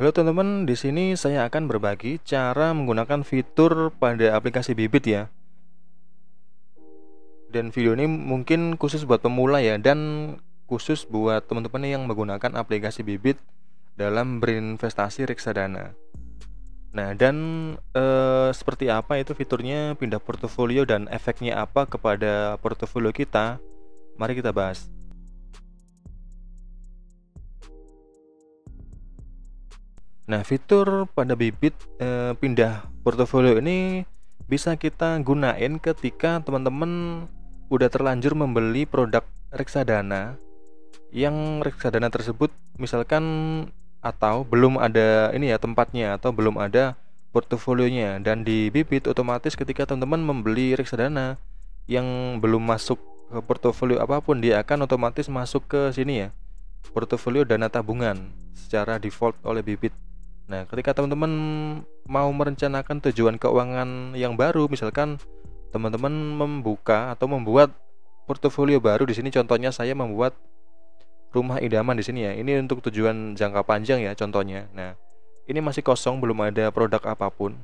Halo teman-teman, di sini saya akan berbagi cara menggunakan fitur pada aplikasi Bibit ya. Dan video ini mungkin khusus buat pemula ya, dan khusus buat teman-teman yang menggunakan aplikasi Bibit dalam berinvestasi reksadana. Nah, dan seperti apa itu fiturnya, pindah portofolio dan efeknya apa kepada portofolio kita? Mari kita bahas. Nah, fitur pada Bibit pindah portofolio ini bisa kita gunain ketika teman-teman udah terlanjur membeli produk reksadana yang reksadana tersebut misalkan atau belum ada ini ya tempatnya atau belum ada portofolionya. Dan di Bibit otomatis ketika teman-teman membeli reksadana yang belum masuk ke portofolio apapun, dia akan otomatis masuk ke sini ya, portofolio dana tabungan secara default oleh Bibit. Nah, ketika teman-teman mau merencanakan tujuan keuangan yang baru, misalkan teman-teman membuka atau membuat portofolio baru, di sini contohnya saya membuat rumah idaman di sini ya. Ini untuk tujuan jangka panjang ya contohnya. Nah, ini masih kosong, belum ada produk apapun.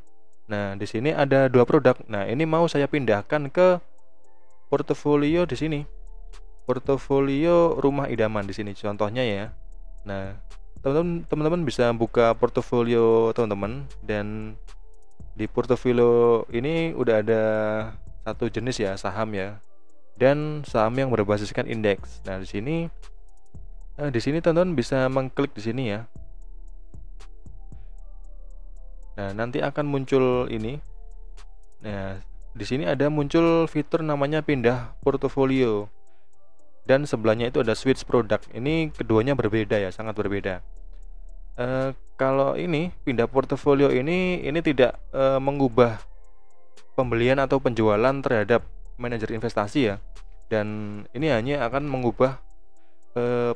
Nah, di sini ada dua produk. Nah, ini mau saya pindahkan ke portofolio di sini. Portofolio rumah idaman di sini contohnya ya. Nah, teman-teman bisa buka portofolio teman-teman, dan di portofolio ini udah ada satu jenis ya, saham ya, dan saham yang berbasiskan indeks. Nah, di sini teman-teman bisa mengklik di sini ya. Nah, nanti akan muncul ini. Nah, di sini ada muncul fitur namanya pindah portofolio, dan sebelahnya itu ada switch product. Ini keduanya berbeda ya, sangat berbeda. Kalau ini pindah portofolio ini tidak mengubah pembelian atau penjualan terhadap manajer investasi ya, dan ini hanya akan mengubah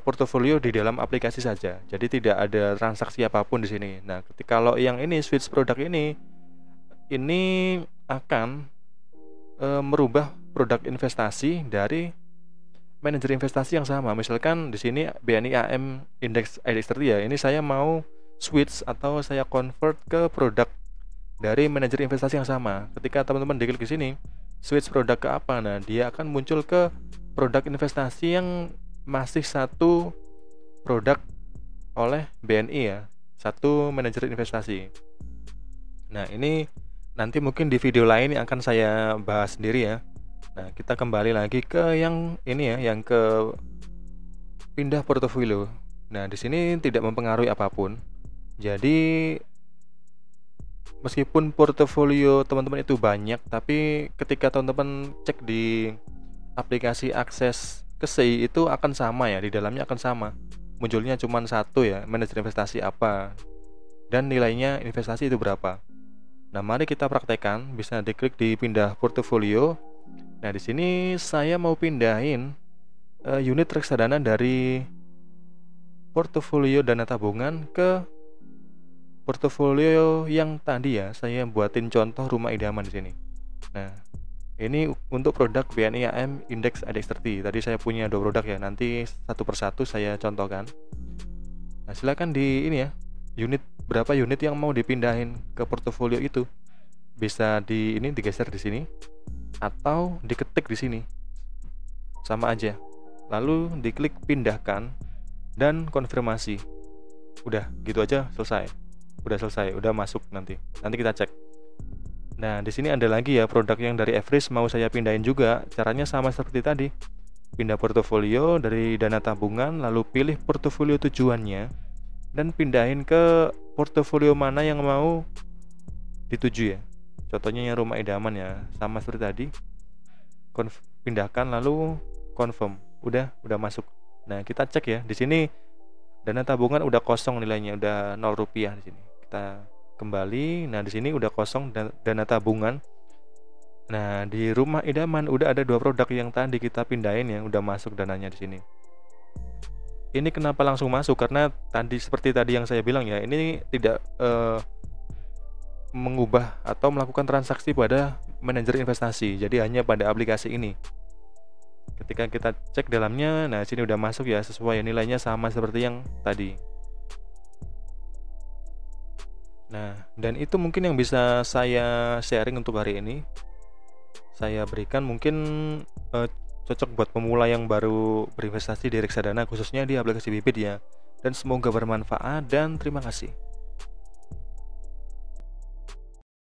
portofolio di dalam aplikasi saja. Jadi tidak ada transaksi apapun di sini. Nah, kalau yang ini switch product ini akan merubah produk investasi dari manajer investasi yang sama. Misalkan di sini BNI AM Index IDX30 ya. Ini saya mau switch atau saya convert ke produk dari manajer investasi yang sama. Ketika teman-teman diklik di sini, switch produk ke apa? Nah, dia akan muncul ke produk investasi yang masih satu produk oleh BNI ya, satu manajer investasi. Nah, ini nanti mungkin di video lain yang akan saya bahas sendiri ya. Nah, kita kembali lagi ke yang ini ya, yang ke pindah portofolio. Nah, di sini tidak mempengaruhi apapun. Jadi meskipun portofolio teman-teman itu banyak, tapi ketika teman-teman cek di aplikasi akses ke SEI itu akan sama ya, di dalamnya akan sama. Munculnya cuma satu ya, manajer investasi apa dan nilainya investasi itu berapa. Nah, mari kita praktekkan. Bisa diklik di pindah portofolio. Nah, di sini saya mau pindahin unit reksadana dari portofolio dana tabungan ke portofolio yang tadi ya. Saya buatin contoh rumah idaman di sini. Nah, ini untuk produk BNI AM Index IDX30. Tadi saya punya dua produk ya. Nanti satu persatu saya contohkan. Nah, silakan di ini ya. Berapa unit yang mau dipindahin ke portofolio itu? Bisa digeser di sini atau diketik di sini. Sama aja. Lalu diklik pindahkan dan konfirmasi. Udah, gitu aja selesai. Udah masuk nanti. Nanti kita cek. Nah, di sini ada lagi ya produk yang dari Everest mau saya pindahin juga. Caranya sama seperti tadi. Pindah portofolio dari dana tabungan, lalu pilih portofolio tujuannya dan pindahin ke portofolio mana yang mau dituju ya. Contohnya yang rumah idaman ya, sama seperti tadi. Pindahkan lalu confirm. Udah masuk. Nah, kita cek ya. Di sini dana tabungan udah kosong nilainya, udah 0 rupiah di sini. Kita kembali. Nah, di sini udah kosong dana tabungan. Nah, di rumah idaman udah ada dua produk yang tadi kita pindahin ya, udah masuk dananya di sini. Ini kenapa langsung masuk? Karena seperti tadi yang saya bilang ya, ini tidak mengubah atau melakukan transaksi pada manajer investasi. Jadi hanya pada aplikasi ini. Ketika kita cek dalamnya, nah sini udah masuk ya, sesuai nilainya sama seperti yang tadi. Nah, dan itu mungkin yang bisa saya sharing untuk hari ini. Saya berikan mungkin eh, cocok buat pemula yang baru berinvestasi di reksadana, khususnya di aplikasi Bibit ya. Dan semoga bermanfaat dan terima kasih.